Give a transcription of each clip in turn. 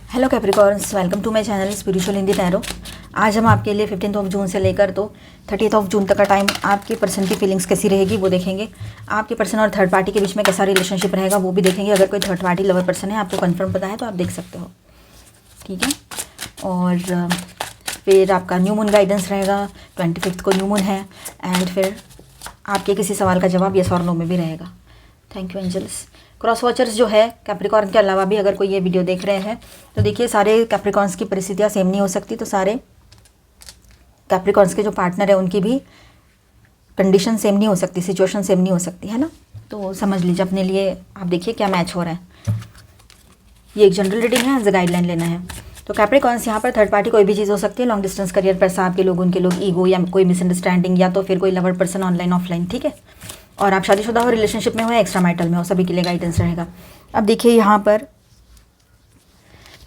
Hello Capricorns, welcome to my channel spiritual Hindi tarot. आज हम आपके लिए 15 जून से लेकर तो 30 जून तक का टाइम आपके पर्सन की फीलिंग्स कैसी रहेगी वो देखेंगे। आपके पर्सन और थर्ड पार्टी के बीच में कैसा रिलेशनशिप रहेगा वो भी देखेंगे। अगर कोई थर्ड पार्टी लवर पर्सन है, आपको कंफर्म पता है तो आप देख सकते हो, ठीक है। और फिर आपका न्यू मून गाइडेंस रहेगा, 25 को न्यू मून है। एंड फिर आपके किसी सवाल का जवाब यस और नो में भी रहेगा। Thank you angels. Cross watchers जो है कैप्रिकॉर्न के अलावा भी अगर कोई ये वीडियो देख रहे हैं तो देखिए, सारे कैप्रिकॉर्न्स की परिस्थितियाँ सेम नहीं हो सकती, तो सारे कैप्रिकॉर्न्स के जो पार्टनर है उनकी भी कंडीशन सेम नहीं हो सकती, सिचुएशन सेम नहीं हो सकती, है ना। तो समझ लीजिए अपने लिए, आप देखिए क्या मैच हो रहा है। ये एक जनरल रीडिंग है, एज अ गाइडलाइन लेना है। तो कैप्रिकॉर्न्स यहाँ पर थर्ड पार्टी कोई भी चीज़ हो सकती है। लॉन्ग डिस्टेंस करियर पर्सन, आपके लोग उनके लोग, ईगो या कोई मिसअंडरस्टैंडिंग, या तो फिर कोई लवर पर्सन ऑनलाइन ऑफलाइन, ठीक है। और आप शादीशुदा हो, रिलेशनशिप में हो या एक्स्ट्रा मैरिटल में हो, सभी के लिए गाइडेंस रहेगा। अब देखिए यहाँ पर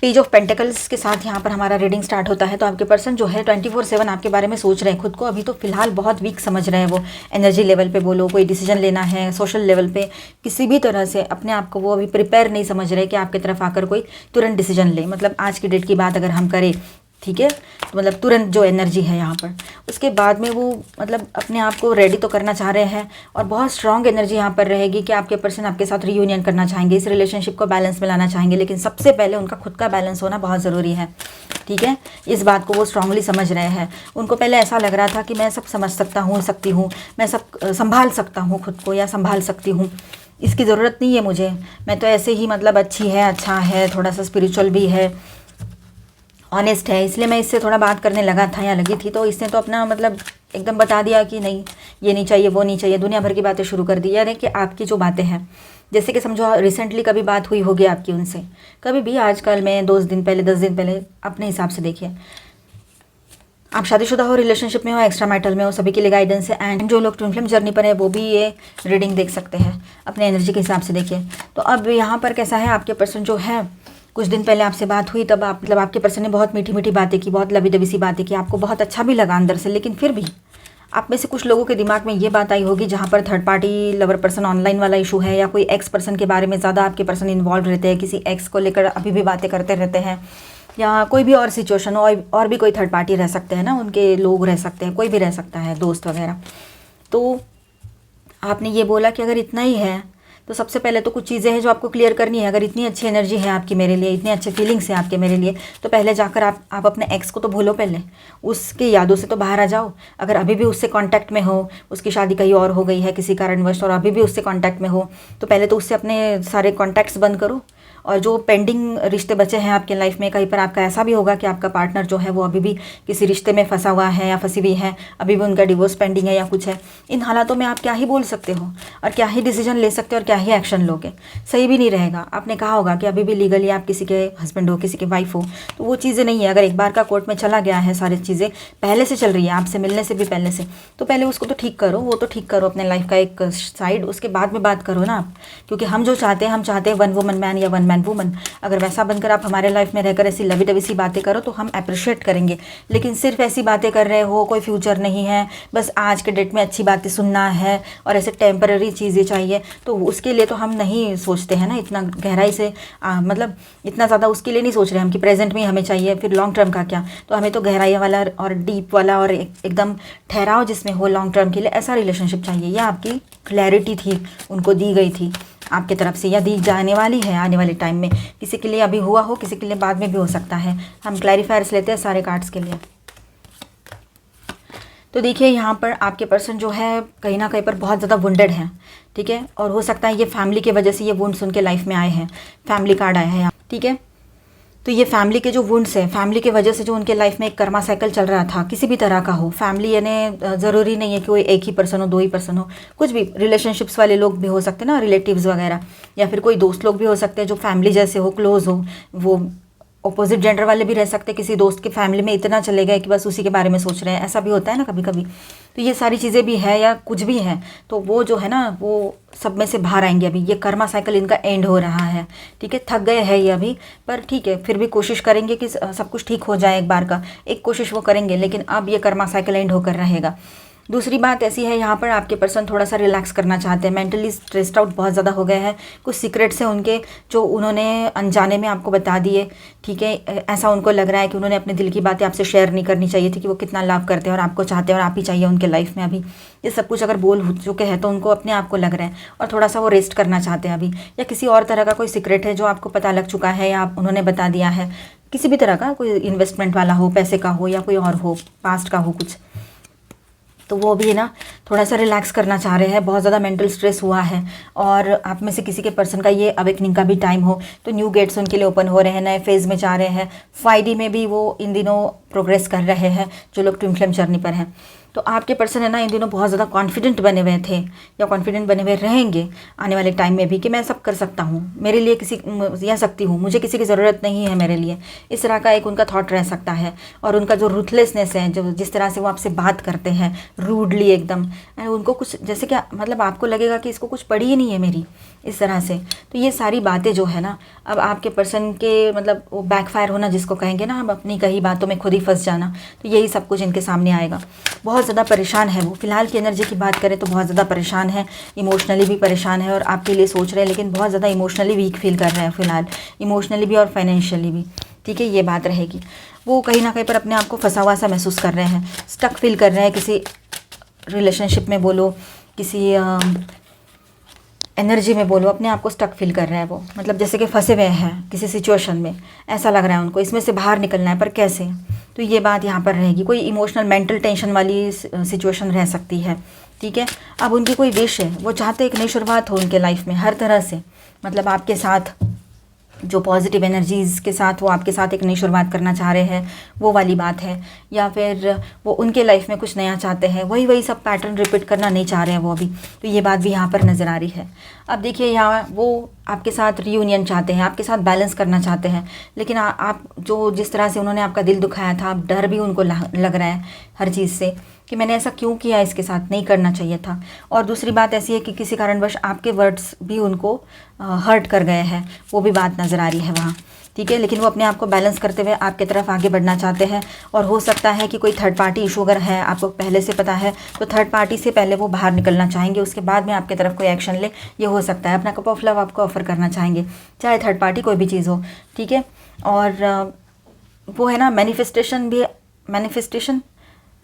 पेज ऑफ पेंटिकल्स के साथ यहाँ पर हमारा रीडिंग स्टार्ट होता है। तो आपके पर्सन जो है 24/7 आपके बारे में सोच रहे हैं। खुद को अभी तो फिलहाल बहुत वीक समझ रहे हैं वो। एनर्जी लेवल पे बोलो, कोई डिसीजन लेना है, सोशल लेवल पे किसी भी तरह से अपने आप को वो अभी प्रिपेयर नहीं समझ रहे कि आपकी तरफ आकर कोई तुरंत डिसीजन ले। मतलब आज की डेट की बात अगर हम करें, ठीक है, तो मतलब तुरंत जो एनर्जी है यहाँ पर, उसके बाद में वो मतलब अपने आप को रेडी तो करना चाह रहे हैं। और बहुत स्ट्रांग एनर्जी यहाँ पर रहेगी कि आपके पर्सन आपके साथ रियूनियन करना चाहेंगे, इस रिलेशनशिप को बैलेंस में लाना चाहेंगे। लेकिन सबसे पहले उनका खुद का बैलेंस होना बहुत ज़रूरी है, ठीक है। इस बात को वो स्ट्रांगली समझ रहे हैं। उनको पहले ऐसा लग रहा था कि मैं सब समझ सकता हूँ, सकती हूँ, मैं सब संभाल सकता हूँ खुद को, या संभाल सकती हूँ, इसकी ज़रूरत नहीं है मुझे, मैं तो ऐसे ही मतलब अच्छी है, अच्छा है, थोड़ा सा स्पिरिचुअल भी है, ऑनेस्ट है, इसलिए मैं इससे थोड़ा बात करने लगा था या लगी थी। तो इसने तो अपना मतलब एकदम बता दिया कि नहीं, ये नहीं चाहिए, वो नहीं चाहिए, दुनिया भर की बातें शुरू कर दी। यानी कि आपकी जो बातें हैं, जैसे कि समझो रिसेंटली कभी बात हुई होगी आपकी उनसे, कभी भी आजकल में 2 दिन पहले, 10 दिन पहले, अपने हिसाब से देखिए। आप शादीशुदा हो, रिलेशनशिप में हो, एक्स्ट्रा मैरिटल में हो, सभी के लिए गाइडेंस है। एंड जो लोग ट्विन फ्लेम जर्नी पर है वो भी ये रीडिंग देख सकते हैं, अपने एनर्जी के हिसाब से देखिए। तो अब यहाँ पर कैसा है, आपके पर्सन जो है, कुछ दिन पहले आपसे बात हुई, तब आप मतलब आपके पर्सन ने बहुत मीठी मीठी बातें की, बहुत लबी दबी सी बातें की, आपको बहुत अच्छा भी लगा अंदर से। लेकिन फिर भी आप में से कुछ लोगों के दिमाग में ये बात आई होगी, जहाँ पर third party lover person online वाला इशू है, या कोई एक्स पर्सन के बारे में ज़्यादा आपके पर्सन इन्वॉल्व रहते हैं, किसी एक्स को लेकर अभी भी बातें करते रहते हैं, या कोई भी और सिचुएशन हो, और भी कोई थर्ड पार्टी रह सकते हैं ना, उनके लोग रह सकते हैं, कोई भी रह सकता है, दोस्त वगैरह। तो आपने ये बोला कि अगर इतना ही है तो सबसे पहले तो कुछ चीज़ें हैं जो आपको क्लियर करनी है। अगर इतनी अच्छी एनर्जी है आपकी मेरे लिए, इतने अच्छे फीलिंग्स हैं आपके मेरे लिए, तो पहले जाकर आप अपने एक्स को तो भूलो, पहले उसकी यादों से तो बाहर आ जाओ। अगर अभी भी उससे कांटेक्ट में हो, उसकी शादी कहीं और हो गई है किसी कारणवश, और अभी भी उससे कांटेक्ट में हो, तो पहले तो उससे अपने सारे कॉन्टैक्ट्स बंद करो। और जो पेंडिंग रिश्ते बचे हैं आपके लाइफ में, कहीं पर आपका ऐसा भी होगा कि आपका पार्टनर जो है वो अभी भी किसी रिश्ते में फंसा हुआ है या फंसी हुई है, अभी भी उनका डिवोर्स पेंडिंग है या कुछ है। इन हालातों में आप क्या ही बोल सकते हो और क्या ही डिसीजन ले सकते हो और क्या ही एक्शन लोगे, सही भी नहीं रहेगा। आपने कहा होगा कि अभी भी लीगली आप किसी के हस्बैंड हो, किसी के वाइफ हो, तो वो चीज़ें नहीं है। अगर एक बार का कोर्ट में चला गया है, सारी चीज़ें पहले से चल रही है, आपसे मिलने से भी पहले से, तो पहले उसको तो ठीक करो, वो तो ठीक करो अपने लाइफ का एक साइड, उसके बाद में बात करो ना आप। क्योंकि हम जो चाहते हैं, हम चाहते हैं वन वुमन मैन या वन मैन वुमन। अगर वैसा बनकर आप हमारे लाइफ में रहकर ऐसी लवी डवी सी बातें करो तो हम अप्रिशिएट करेंगे। लेकिन सिर्फ ऐसी बातें कर रहे हो, कोई फ्यूचर नहीं है, बस आज के डेट में अच्छी बातें सुनना है और ऐसे टेम्पररी चीज़ें चाहिए, तो उसके लिए तो हम नहीं सोचते हैं ना इतना गहराई से। मतलब इतना ज़्यादा उसके लिए नहीं सोच रहे हम कि प्रेजेंट में हमें चाहिए, फिर लॉन्ग टर्म का क्या। तो हमें तो गहराई वाला और डीप वाला और एकदम ठहराव जिसमें हो लॉन्ग टर्म के लिए, ऐसा रिलेशनशिप चाहिए। यह आपकी क्लैरिटी थी, उनको दी गई थी आपकी तरफ से, या दी जाने वाली है आने वाले टाइम में। किसी के लिए अभी हुआ हो, किसी के लिए बाद में भी हो सकता है। हम क्लैरिफायर्स लेते हैं सारे कार्ड्स के लिए। तो देखिए यहाँ पर आपके पर्सन जो है कहीं ना कहीं पर बहुत ज़्यादा वुंडेड है, ठीक है। और हो सकता है ये फैमिली की वजह से ये वुंड्स उनके लाइफ में आए हैं, फैमिली कार्ड आया है यहाँ, ठीक है। तो ये फैमिली के जो वुंड्स हैं, फैमिली की वजह से जो उनके लाइफ में एक कर्मा साइकिल चल रहा था, किसी भी तरह का हो, फैमिली यानी ज़रूरी नहीं है कि कोई एक ही पर्सन हो, 2 ही पर्सन हो, कुछ भी रिलेशनशिप्स वाले लोग भी हो सकते हैं ना, रिलेटिव्स वगैरह, या फिर कोई दोस्त लोग भी हो सकते हैं जो फैमिली जैसे हो, क्लोज हो। वो ऑपोजिट जेंडर वाले भी रह सकते हैं, किसी दोस्त की फैमिली में इतना चले गए कि बस उसी के बारे में सोच रहे हैं, ऐसा भी होता है ना कभी कभी। तो ये सारी चीज़ें भी है या कुछ भी है, तो वो जो है ना वो सब में से बाहर आएंगे। अभी ये कर्मा साइकिल इनका एंड हो रहा है, ठीक है। थक गए हैं ये अभी, पर ठीक है, फिर भी कोशिश करेंगे कि सब कुछ ठीक हो जाए। एक बार का एक कोशिश वो करेंगे, लेकिन अब ये कर्मा साइकिल एंड होकर रहेगा। दूसरी बात ऐसी है, यहाँ पर आपके पर्सन थोड़ा सा रिलैक्स करना चाहते हैं, मेंटली स्ट्रेस्ड आउट बहुत ज़्यादा हो गए हैं। कुछ सीक्रेट्स हैं उनके जो उन्होंने अनजाने में आपको बता दिए, ठीक है। ऐसा उनको लग रहा है कि उन्होंने अपने दिल की बातें आपसे शेयर नहीं करनी चाहिए थी, कि वो कितना लव करते हैं और आपको चाहते हैं और आप ही चाहिए उनके लाइफ में। अभी ये सब कुछ अगर बोल हो चुके हैं तो उनको अपने आप को लग रहा है और थोड़ा सा वो रेस्ट करना चाहते हैं अभी, या किसी और तरह का कोई सीक्रेट है जो आपको पता लग चुका है या उन्होंने बता दिया है, किसी भी तरह का, कोई इन्वेस्टमेंट वाला हो, पैसे का हो, या कोई और हो, पास्ट का हो कुछ, तो वो भी ना थोड़ा सा रिलैक्स करना चाह रहे हैं। बहुत ज़्यादा मेंटल स्ट्रेस हुआ है और आप में से किसी के पर्सन का ये अवेकनिंग का भी टाइम हो तो न्यू गेट्स उनके लिए ओपन हो रहे हैं, नए फेज़ में जा रहे हैं। 5D में भी वो इन दिनों प्रोग्रेस कर रहे हैं जो लोग ट्विन फ्लेम जर्नी पर हैं। तो आपके पर्सन है ना इन दिनों बहुत ज़्यादा कॉन्फिडेंट बने हुए थे या कॉन्फिडेंट बने हुए रहेंगे आने वाले टाइम में भी, कि मैं सब कर सकता हूँ, मेरे लिए किसी या सकती हूँ, मुझे किसी की ज़रूरत नहीं है मेरे लिए। इस तरह का एक उनका थॉट रह सकता है। और उनका जो रूथलेसनेस है, जो जिस तरह से वो आपसे बात करते हैं रूडली एकदम, उनको कुछ जैसे क्या मतलब आपको लगेगा कि इसको कुछ पड़ी ही नहीं है मेरी, इस तरह से। तो ये सारी बातें जो है ना, अब आपके पर्सन के मतलब वो बैकफायर होना जिसको कहेंगे ना, हम अपनी कही बातों में खुद ही फंस जाना, तो यही सब कुछ इनके सामने आएगा। बहुत ज़्यादा परेशान है वो, फिलहाल की एनर्जी की बात करें तो बहुत ज़्यादा परेशान है, इमोशनली भी परेशान है और आपके लिए सोच रहे हैं, लेकिन बहुत ज़्यादा इमोशनली वीक फील कर रहे हैं फिलहाल, इमोशनली भी और फाइनेंशियली भी, ठीक है। ये बात रहेगी। वो कहीं ना कहीं पर अपने आप को फंसा हुआ सा महसूस कर रहे हैं, स्टक फील कर रहे हैं किसी रिलेशनशिप में बोलो, किसी एनर्जी में बोलो, अपने आप को स्टक फील कर रहे हैं वो, मतलब जैसे कि फंसे हुए हैं किसी सिचुएशन में, ऐसा लग रहा है उनको। इसमें से बाहर निकलना है, पर कैसे, तो ये बात यहाँ पर रहेगी। कोई इमोशनल मेंटल टेंशन वाली सिचुएशन रह सकती है, ठीक है। अब उनकी कोई विश है, वो चाहते एक नई शुरुआत हो उनके लाइफ में हर तरह से, मतलब आपके साथ जो पॉजिटिव एनर्जीज़ के साथ वो आपके साथ एक नई शुरुआत करना चाह रहे हैं, वो वाली बात है। या फिर वो उनके लाइफ में कुछ नया चाहते हैं, वही सब पैटर्न रिपीट करना नहीं चाह रहे हैं वो अभी, तो ये बात भी यहाँ पर नज़र आ रही है। अब देखिए यहाँ वो आपके साथ रियूनियन चाहते हैं, आपके साथ बैलेंस करना चाहते हैं, लेकिन आप जो जिस तरह से उन्होंने आपका दिल दुखाया था, अब डर भी उनको लग रहा है हर चीज़ से कि मैंने ऐसा क्यों किया, इसके साथ नहीं करना चाहिए था। और दूसरी बात ऐसी है कि किसी कारणवश आपके वर्ड्स भी उनको हर्ट कर गए हैं, वो भी बात नज़र आ रही है वहाँ, ठीक है। लेकिन वो अपने आप को बैलेंस करते हुए आपकी तरफ आगे बढ़ना चाहते हैं। और हो सकता है कि कोई थर्ड पार्टी इशू अगर है, आपको पहले से पता है, तो थर्ड पार्टी से पहले वो बाहर निकलना चाहेंगे, उसके बाद में आपकी तरफ कोई एक्शन ले, ये हो सकता है। अपना कप ऑफ लव आपको ऑफर करना चाहेंगे, चाहे थर्ड पार्टी कोई भी चीज़ हो, ठीक है। और वो है ना मैनिफेस्टेशन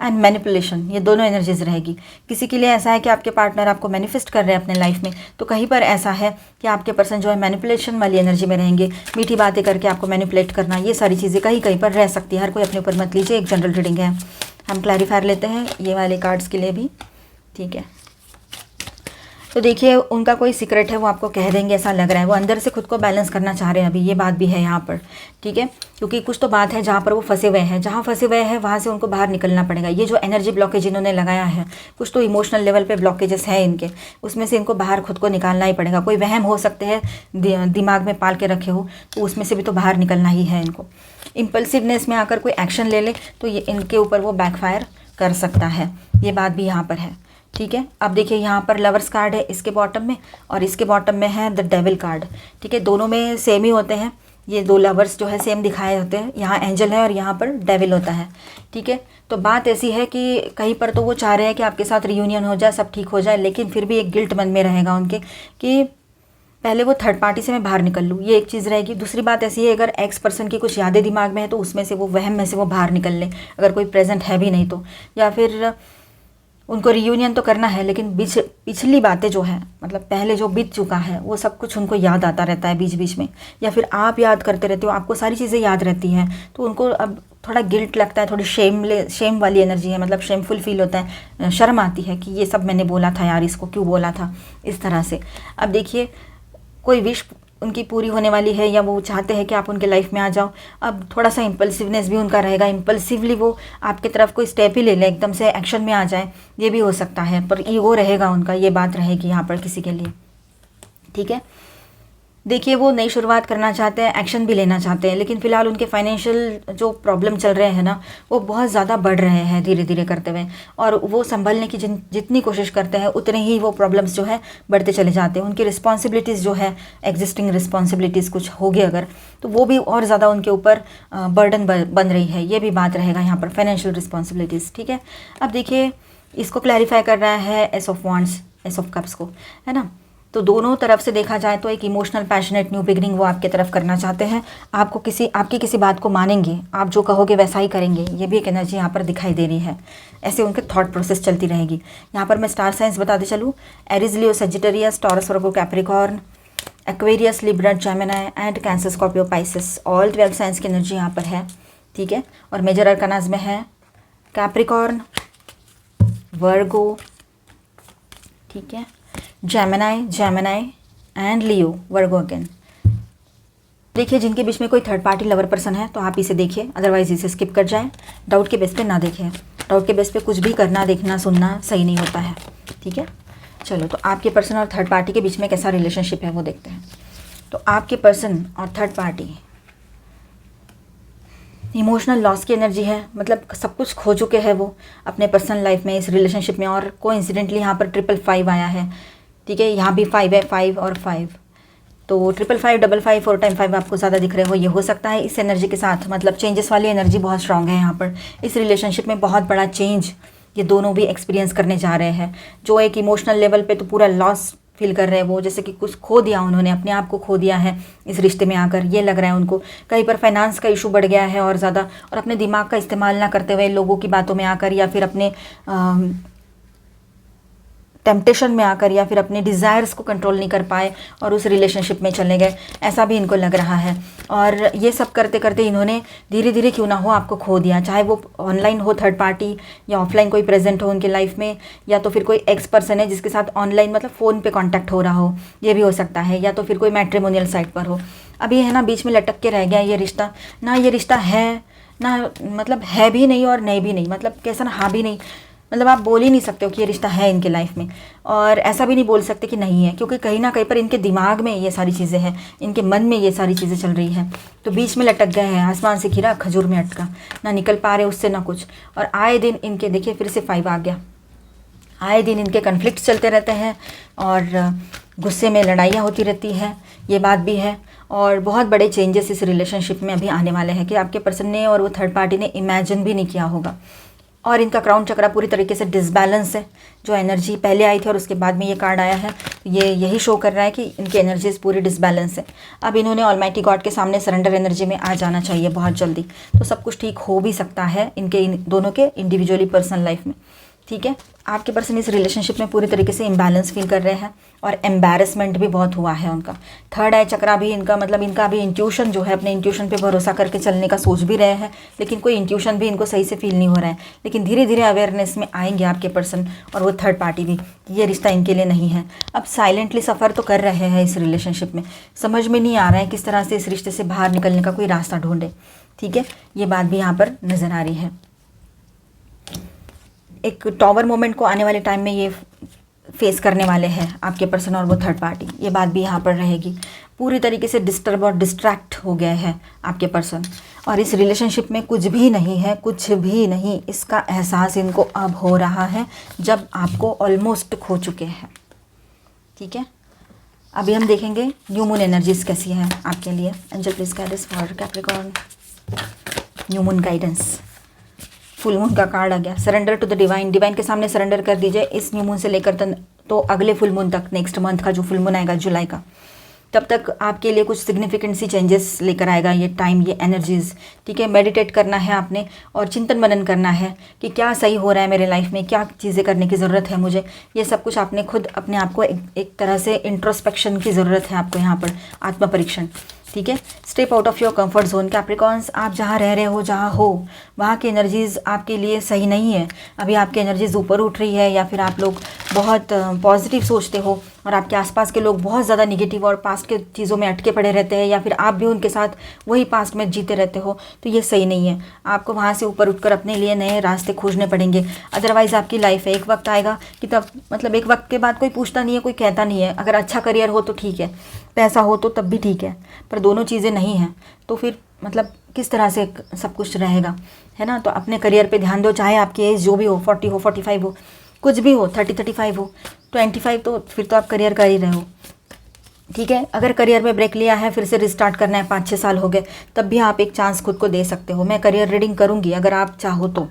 एंड मैनिपुलेशन, ये दोनों एनर्जीज रहेगी। किसी के लिए ऐसा है कि आपके पार्टनर आपको मैनिफेस्ट कर रहे हैं अपने लाइफ में, तो कहीं पर ऐसा है कि आपके पर्सन जो है मैनिपुलेशन वाली एनर्जी में रहेंगे, मीठी बातें करके आपको मैनिपुलेट करना, ये सारी चीज़ें कहीं कहीं पर रह सकती है। हर कोई अपने ऊपर मत लीजिए, एक जनरल रीडिंग है। हम क्लैरिफायर लेते हैं ये वाले कार्ड्स के लिए भी, ठीक है। तो देखिए उनका कोई सीक्रेट है, वो आपको कह देंगे, ऐसा लग रहा है। वो अंदर से खुद को बैलेंस करना चाह रहे हैं अभी, ये बात भी है यहाँ पर, ठीक है। क्योंकि कुछ तो बात है जहाँ पर वो फंसे हुए हैं, जहाँ फंसे हुए हैं वहाँ से उनको बाहर निकलना पड़ेगा। ये जो एनर्जी ब्लॉकेज इन्होंने लगाया है, कुछ तो इमोशनल लेवल पे ब्लॉकेजेस हैं इनके, उसमें से इनको बाहर खुद को निकालना ही पड़ेगा। कोई वहम हो सकते हैं दिमाग में पाल के रखे हो, तो उसमें से भी तो बाहर निकलना ही है इनको। इम्पल्सिवनेस में आकर कोई एक्शन ले ले तो ये इनके ऊपर वो बैकफायर कर सकता है, ये बात भी यहाँ पर है, ठीक है। अब देखिए यहाँ पर लवर्स कार्ड है इसके बॉटम में, और इसके बॉटम में है द डेविल कार्ड, ठीक है। दोनों में सेम ही होते हैं, ये दो लवर्स जो है सेम दिखाए होते हैं। यहाँ एंजल है और यहाँ पर डेविल होता है, ठीक है। तो बात ऐसी है कि कहीं पर तो वो चाह रहे हैं कि आपके साथ रियूनियन हो जाए, सब ठीक हो जाए, लेकिन फिर भी एक गिल्ट मन में रहेगा उनके कि पहले वो थर्ड पार्टी से मैं बाहर निकल लूँ, ये एक चीज़ रहेगी। दूसरी बात ऐसी है, अगर एक्स पर्सन की कुछ यादें दिमाग में है तो उसमें से वो वहम में से वो बाहर निकल ले, अगर कोई प्रेजेंट है भी नहीं तो। या फिर उनको रियूनियन तो करना है, लेकिन पिछली बातें जो है, मतलब पहले जो बीत चुका है, वो सब कुछ उनको याद आता रहता है बीच बीच में, या फिर आप याद करते रहते हो, आपको सारी चीज़ें याद रहती हैं, तो उनको अब थोड़ा गिल्ट लगता है, थोड़ी शेम वाली एनर्जी है, मतलब शेमफुल फील होता है, शर्म आती है कि ये सब मैंने बोला था यार, इसको क्यों बोला था, इस तरह से। अब देखिए कोई विश उनकी पूरी होने वाली है, या वो चाहते हैं कि आप उनके लाइफ में आ जाओ। अब थोड़ा सा इम्पल्सिवनेस भी उनका रहेगा, इम्पल्सिवली वो आपकी तरफ कोई स्टेप ही ले ले, एकदम से एक्शन में आ जाए, ये भी हो सकता है। पर ईगो रहेगा उनका, ये बात रहेगी यहाँ पर किसी के लिए, ठीक है। देखिए वो नई शुरुआत करना चाहते हैं, एक्शन भी लेना चाहते हैं, लेकिन फ़िलहाल उनके फाइनेंशियल जो प्रॉब्लम चल रहे हैं ना, वो बहुत ज़्यादा बढ़ रहे हैं धीरे धीरे करते हुए, और वो संभलने की जितनी कोशिश करते हैं उतने ही वो प्रॉब्लम्स जो है बढ़ते चले जाते हैं। उनकी रिस्पॉन्सिबिलिटीज़ जो है, एग्जिस्टिंग रिस्पॉन्सिबिलिटीज़ कुछ हो गई अगर, तो वो भी और ज़्यादा उनके ऊपर बर्डन बन रही है, ये भी बात रहेगा यहाँ पर, फाइनेंशियल रिस्पॉन्सिबिलिटीज़, ठीक है। अब देखिए इसको क्लैरिफाई कर रहा है S of wands, S of cups को, है ना। तो दोनों तरफ से देखा जाए तो एक इमोशनल पैशनेट न्यू बिगनिंग वो आपके तरफ करना चाहते हैं। आपकी किसी बात को मानेंगे, आप जो कहोगे वैसा ही करेंगे, ये भी एक एनर्जी यहाँ पर दिखाई दे रही है। ऐसे उनके थॉट प्रोसेस चलती रहेगी। यहाँ पर मैं स्टार साइंस बताते चलूँ, Aries, Leo, Sagittarius, taurus, Virgo, Capricorn, Aquarius, Libra, Gemini and cancer, Scorpio, Pisces, all 12 science की एनर्जी यहाँ पर है, ठीक है। और मेजर अरकानाज में है कैप्रिकॉर्न, वर्गो, ठीक है, Gemini and Leo, Virgo again. देखिए जिनके बीच में कोई थर्ड पार्टी लवर पर्सन है तो आप इसे देखिए, अदरवाइज इसे स्किप कर जाएं। डाउट के बेस पे ना देखें, डाउट के बेस पे कुछ भी करना, देखना, सुनना सही नहीं होता है, ठीक है। चलो, तो आपके पर्सन और थर्ड पार्टी के बीच में कैसा रिलेशनशिप है वो देखते हैं। तो आपके पर्सन और थर्ड पार्टी, इमोशनल लॉस की एनर्जी है, मतलब सब कुछ खो चुके हैं वो अपने पर्सनल लाइफ में, इस रिलेशनशिप में। और कोइंसिडेंटली यहाँ पर 555 आया है, ठीक है। यहाँ भी 5 है, 5 और 5, तो 555, 55, 4 टाइम 5 आपको ज़्यादा दिख रहे हो। ये हो सकता है इस एनर्जी के साथ, मतलब चेंजेस वाली एनर्जी बहुत स्ट्रांग है यहाँ पर। इस रिलेशनशिप में बहुत बड़ा चेंज ये दोनों भी एक्सपीरियंस करने जा रहे हैं। जो एक इमोशनल लेवल पे तो पूरा लॉस फील कर रहे हैं वो, जैसे कि कुछ खो दिया उन्होंने, अपने आप को खो दिया है इस रिश्ते में आकर, ये लग रहा है उनको। कहीं पर फाइनेंस का इशू बढ़ गया है और ज़्यादा, और अपने दिमाग का इस्तेमाल ना करते हुए लोगों की बातों में आकर, या फिर अपने टेम्पटेशन में आकर, या फिर अपने डिज़ायर्स को कंट्रोल नहीं कर पाए और उस रिलेशनशिप में चले गए, ऐसा भी इनको लग रहा है। और ये सब करते करते इन्होंने धीरे धीरे क्यों ना हो आपको खो दिया, चाहे वो ऑनलाइन हो थर्ड पार्टी, या ऑफलाइन कोई प्रेजेंट हो उनके लाइफ में, या तो फिर कोई एक्स पर्सन है जिसके साथ ऑनलाइन मतलब फ़ोन पे कांटेक्ट हो रहा हो, ये भी हो सकता है, या तो फिर कोई मैट्रिमोनियल साइट पर हो। अब ये है ना, बीच में लटक के रह गया ये रिश्ता, ना ये रिश्ता है ना, मतलब है भी नहीं और नहीं भी नहीं, मतलब कैसा ना, हाँ भी नहीं, मतलब आप बोल ही नहीं सकते हो कि ये रिश्ता है इनके लाइफ में, और ऐसा भी नहीं बोल सकते कि नहीं है, क्योंकि कहीं ना कहीं पर इनके दिमाग में ये सारी चीज़ें हैं, इनके मन में ये सारी चीज़ें चल रही हैं। तो बीच में लटक गए हैं, आसमान से घिरा खजूर में अटका, ना निकल पा रहे उससे ना कुछ। और आए दिन इनके, देखिए फिर से 5 आ गया, आए दिन इनके कन्फ्लिक्ट चलते रहते हैं और गुस्से में लड़ाइयाँ होती रहती है, ये बात भी है। और बहुत बड़े चेंजेस इस रिलेशनशिप में अभी आने वाले हैं कि आपके पर्सन ने और वो थर्ड पार्टी ने इमेजिन भी नहीं किया होगा। और इनका क्राउन चक्रा पूरी तरीके से डिसबैलेंस है, जो एनर्जी पहले आई थी और उसके बाद में ये कार्ड आया है, ये यही शो कर रहा है कि इनकी एनर्जीज पूरी डिसबैलेंस है। अब इन्होंने ऑलमाइटी गॉड के सामने सरेंडर एनर्जी में आ जाना चाहिए बहुत जल्दी, तो सब कुछ ठीक हो भी सकता है इनके दोनों के इंडिविजुअली पर्सनल लाइफ में, ठीक है। आपके पर्सन इस रिलेशनशिप में पूरी तरीके से इम्बैलेंस फील कर रहे हैं और एम्बैरसमेंट भी बहुत हुआ है उनका। थर्ड आई चक्रा भी इनका, मतलब इनका भी इंट्यूशन जो है, अपने इंट्यूशन पे भरोसा करके चलने का सोच भी रहे हैं, लेकिन कोई इंट्यूशन भी इनको सही से फील नहीं हो रहा है। लेकिन धीरे धीरे अवेयरनेस में आएंगे आपके पर्सन और वो थर्ड पार्टी भी, ये रिश्ता इनके लिए नहीं है। अब साइलेंटली सफ़र तो कर रहे हैं इस रिलेशनशिप में, समझ में नहीं आ रहा है किस तरह से इस रिश्ते से बाहर निकलने का कोई रास्ता ढूंढे, ठीक है। ये बात भी यहाँ पर नज़र आ रही है। एक टॉवर मोमेंट को आने वाले टाइम में ये फेस करने वाले हैं आपके पर्सन और वो थर्ड पार्टी, ये बात भी यहाँ पर रहेगी। पूरी तरीके से डिस्टर्ब और डिस्ट्रैक्ट हो गए हैं आपके पर्सन, और इस रिलेशनशिप में कुछ भी नहीं है, कुछ भी नहीं, इसका एहसास इनको अब हो रहा है जब आपको ऑलमोस्ट खो चुके हैं, ठीक है। अभी हम देखेंगे न्यू मून एनर्जीज कैसी है आपके लिए। Angel please guidance for Capricorn, new moon guidance. Full moon का कार्ड आ गया, surrender to the divine, divine के सामने सरेंडर कर दीजिए इस न्यू मून से लेकर तो अगले फुल मून तक, नेक्स्ट मंथ का जो फुल मून आएगा जुलाई का, तब तक आपके लिए कुछ सिग्निफिकेंट सी चेंजेस लेकर आएगा ये टाइम, ये एनर्जीज, ठीक है। मेडिटेट करना है आपने और चिंतन मनन करना है कि क्या सही हो रहा है मेरे लाइफ में, क्या चीज़ें करने की ज़रूरत है मुझे, ये सब कुछ आपने खुद अपने आप को एक तरह से इंट्रोस्पेक्शन की ज़रूरत है आपको यहाँ पर, आत्म परीक्षण, ठीक है। Step out of your comfort zone. Capricorns, आप जहाँ रह रहे हो, जहाँ हो, वहाँ की एनर्जीज़ आपके लिए सही नहीं है। अभी आपकी एनर्जीज़ ऊपर उठ रही है, या फिर आप लोग बहुत पॉजिटिव सोचते हो और आपके आसपास के लोग बहुत ज़्यादा निगेटिव और पास्ट के चीज़ों में अटके पड़े रहते हैं, या फिर आप भी उनके साथ वही पास्ट में जीते रहते हो, तो ये सही नहीं है। आपको वहाँ से ऊपर उठकर अपने लिए नए रास्ते खोजने पड़ेंगे, अदरवाइज़ आपकी लाइफ है, एक वक्त आएगा कि तब, मतलब एक वक्त के बाद कोई पूछता नहीं है, कोई कहता नहीं है। अगर अच्छा करियर हो तो ठीक है, पैसा हो तो तब भी ठीक है, पर दोनों चीज़ें नहीं हैं तो फिर मतलब किस तरह से सब कुछ रहेगा, है ना। तो अपने करियर पे ध्यान दो, चाहे आपकी एज जो भी हो, 40 हो, 45 हो, कुछ भी हो, 30, 35 हो, 25, तो फिर तो आप करियर कर ही रहे हो, ठीक है। अगर करियर में ब्रेक लिया है, फिर से रिस्टार्ट करना है, 5-6 साल हो गए, तब भी आप एक चांस खुद को दे सकते हो। मैं करियर रीडिंग करूँगी अगर आप चाहो तो,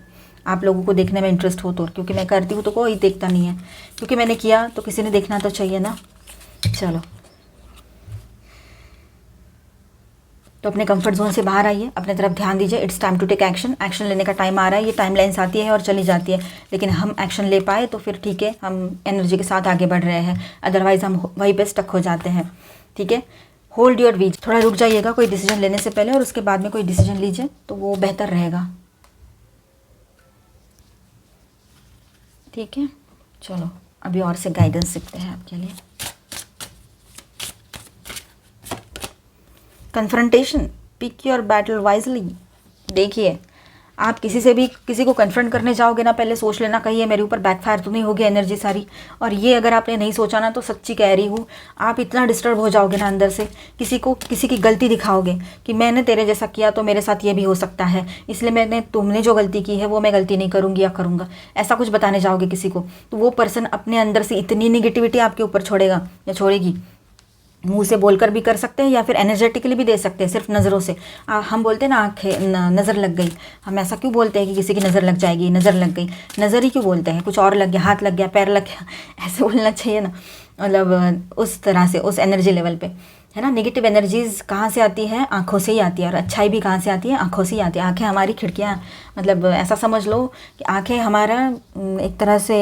आप लोगों को देखने में इंटरेस्ट हो तो, क्योंकि मैं करती हूँ तो कोई देखता नहीं है, क्योंकि मैंने किया तो किसी ने देखना तो चाहिए ना। चलो, तो अपने कंफर्ट जोन से बाहर आइए, अपने तरफ ध्यान दीजिए। It's time to take action. Action लेने का टाइम आ रहा है। ये टाइम लाइन्स आती है और चली जाती है, लेकिन हम एक्शन ले पाए तो फिर ठीक है, हम एनर्जी के साथ आगे बढ़ रहे हैं, अदरवाइज हम वहीं पे स्टक हो जाते हैं। ठीक है, होल्ड योर वीज, थोड़ा रुक जाइएगा कोई डिसीजन लेने से पहले, और उसके बाद में कोई डिसीजन लीजिए तो वो बेहतर रहेगा। ठीक है, चलो अभी और से गाइडेंस सीखते हैं आपके लिए। Confrontation, pick your battle wisely. देखिए, आप किसी को कन्फ्रंट करने जाओगे ना, पहले सोच लेना कहीं ये मेरे ऊपर बैकफायर तो नहीं होगी एनर्जी सारी। और ये अगर आपने नहीं सोचा ना, तो सच्ची कह रही हूँ, आप इतना डिस्टर्ब हो जाओगे ना अंदर से, किसी की गलती दिखाओगे कि मैंने तेरे जैसा किया तो मेरे साथ ये भी हो सकता है, इसलिए तुमने जो गलती की है वो मैं गलती नहीं करूँगी या करूँगा, ऐसा कुछ बताने जाओगे किसी को, तो वो पर्सन अपने अंदर से इतनी निगेटिविटी आपके ऊपर छोड़ेगा या छोड़ेगी। मुंह से बोलकर भी कर सकते हैं या फिर एनर्जेटिकली भी दे सकते हैं, सिर्फ नज़रों से। हम बोलते हैं ना, आंखें नज़र लग गई, हम ऐसा क्यों बोलते हैं कि किसी की नज़र लग जाएगी, नज़र लग गई, नज़र ही क्यों बोलते हैं, कुछ और लग गया, हाथ लग गया, पैर लग गया, ऐसे बोलना चाहिए ना, मतलब उस तरह से, उस एनर्जी लेवल पे, है ना। नेगेटिव एनर्जीज कहाँ से आती है? आँखों से ही आती है, और अच्छाई भी कहाँ से आती है? आँखों से ही आती है। आँखें हमारी खिड़कियाँ, मतलब ऐसा समझ लो कि आँखें हमारा एक तरह से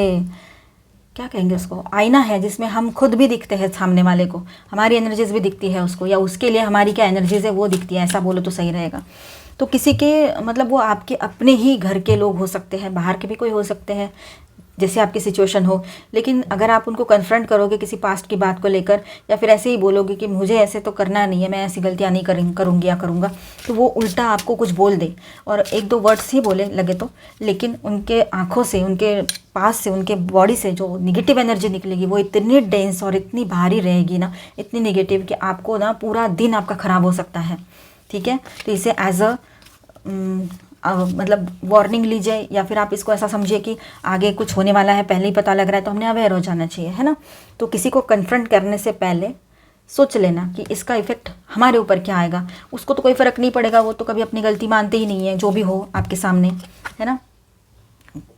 क्या कहेंगे उसको, आईना है, जिसमें हम खुद भी दिखते हैं सामने वाले को, हमारी एनर्जीज भी दिखती है उसको, या उसके लिए हमारी क्या एनर्जीज है वो दिखती है, ऐसा बोलो तो सही रहेगा। तो किसी के मतलब वो आपके अपने ही घर के लोग हो सकते हैं, बाहर के भी कोई हो सकते हैं, जैसे आपकी सिचुएशन हो। लेकिन अगर आप उनको कन्फ्रंट करोगे किसी पास्ट की बात को लेकर, या फिर ऐसे ही बोलोगे कि मुझे ऐसे तो करना नहीं है, मैं ऐसी गलतियाँ नहीं करूँगी या करूँगा, तो वो उल्टा आपको कुछ बोल दे, और एक दो वर्ड्स ही बोले लगे तो, लेकिन उनके आँखों से, उनके पास से, उनके बॉडी से जो निगेटिव एनर्जी निकलेगी वो इतनी डेंस और इतनी भारी रहेगी ना, इतनी निगेटिव, कि आपको ना पूरा दिन आपका ख़राब हो सकता है। ठीक है, तो इसे एज अ मतलब वार्निंग लीजिए, या फिर आप इसको ऐसा समझिए कि आगे कुछ होने वाला है, पहले ही पता लग रहा है, तो हमने अवेयर हो जाना चाहिए, है ना। तो किसी को कन्फ्रंट करने से पहले सोच लेना कि इसका इफेक्ट हमारे ऊपर क्या आएगा। उसको तो कोई फ़र्क नहीं पड़ेगा, वो तो कभी अपनी गलती मानते ही नहीं है, जो भी हो आपके सामने, है ना।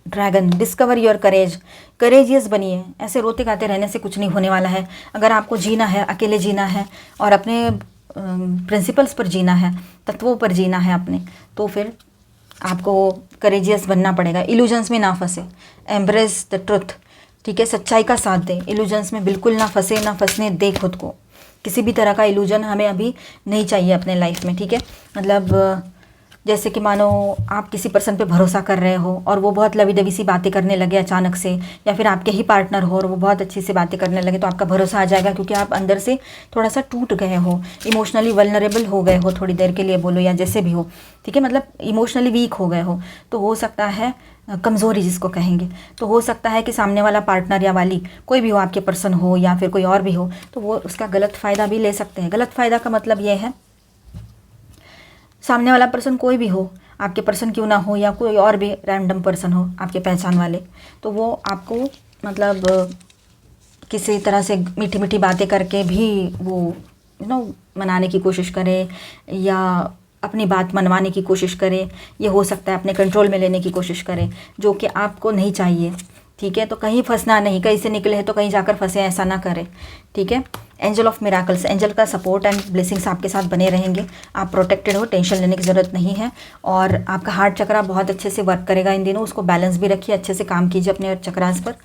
Dragon, discover your courage, courageous बनिए। ऐसे रोते गाते रहने से कुछ नहीं होने वाला है। अगर आपको जीना है, अकेले जीना है, और अपने प्रिंसिपल्स पर जीना है, तत्वों पर जीना है अपने, तो फिर आपको करेजियस बनना पड़ेगा। इल्यूजन्स में ना फंसे, एम्ब्रेस द ट्रुथ। ठीक है, सच्चाई का साथ दे, इल्यूजन्स में बिल्कुल ना फंसे, ना फंसने दे खुद को। किसी भी तरह का इल्यूजन हमें अभी नहीं चाहिए अपने लाइफ में। ठीक है, मतलब जैसे कि मानो आप किसी पर्सन पे भरोसा कर रहे हो और वो बहुत लवी दवी सी बातें करने लगे अचानक से, या फिर आपके ही पार्टनर हो और वो बहुत अच्छी सी बातें करने लगे, तो आपका भरोसा आ जाएगा, क्योंकि आप अंदर से थोड़ा सा टूट गए हो, इमोशनली वल्नरेबल हो गए हो थोड़ी देर के लिए, बोलो या जैसे भी हो। ठीक है, मतलब इमोशनली वीक हो गए हो, तो हो सकता है कमज़ोरी जिसको कहेंगे, तो हो सकता है कि सामने वाला पार्टनर या वाली कोई भी हो, आपके पर्सन हो या फिर कोई और भी हो, तो वो उसका गलत फ़ायदा भी ले सकते हैं। गलत फ़ायदा का मतलब ये है, सामने वाला पर्सन कोई भी हो, आपके पर्सन क्यों ना हो, या कोई और भी रैंडम पर्सन हो आपके पहचान वाले, तो वो आपको मतलब किसी तरह से मीठी मीठी बातें करके भी वो मनाने की कोशिश करे, या अपनी बात मनवाने की कोशिश करे, ये हो सकता है अपने कंट्रोल में लेने की कोशिश करे, जो कि आपको नहीं चाहिए। ठीक है, तो कहीं फंसना नहीं, कहीं से निकले हैं तो कहीं जाकर फंसे, ऐसा ना करें। ठीक है, एंजल ऑफ मिराकल्स, एंजल का सपोर्ट एंड ब्लेसिंग्स आपके साथ बने रहेंगे। आप प्रोटेक्टेड हो, टेंशन लेने की ज़रूरत नहीं है, और आपका हार्ट चक्रा बहुत अच्छे से वर्क करेगा इन दिनों। उसको बैलेंस भी रखिए, अच्छे से काम कीजिए अपने चक्रास पर।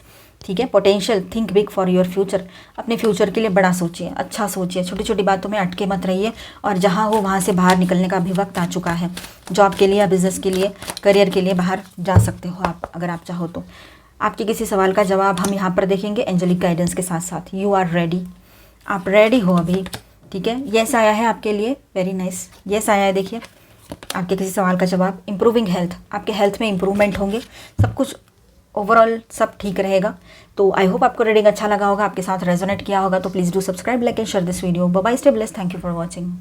ठीक है, potential, think big for your future, अपने फ्यूचर के लिए बड़ा सोचिए, अच्छा सोचिए, छोटी छोटी बातों में अटके मत रहिए, और जहाँ हो वहाँ से बाहर निकलने का भी वक्त आ चुका है। जॉब के लिए या बिजनेस के लिए, करियर के लिए बाहर जा सकते हो आप, अगर आप चाहो तो। आपके किसी सवाल का जवाब हम यहाँ पर देखेंगे एंजेलिक गाइडेंस के साथ साथ। यू आर रेडी, आप रेडी हो अभी। ठीक है, यस आया है आपके लिए, वेरी नाइस, यस आया है। देखिए, आपके किसी सवाल का जवाब। इंप्रूविंग हेल्थ, आपके हेल्थ में इंप्रूवमेंट होंगे, सब कुछ ओवरऑल सब ठीक रहेगा। तो आई होप आपको रीडिंग अच्छा लगा होगा, आपके साथ रेजोनेट किया होगा। तो please do subscribe, like and share this video. Bye bye, stay blessed, thank you for watching.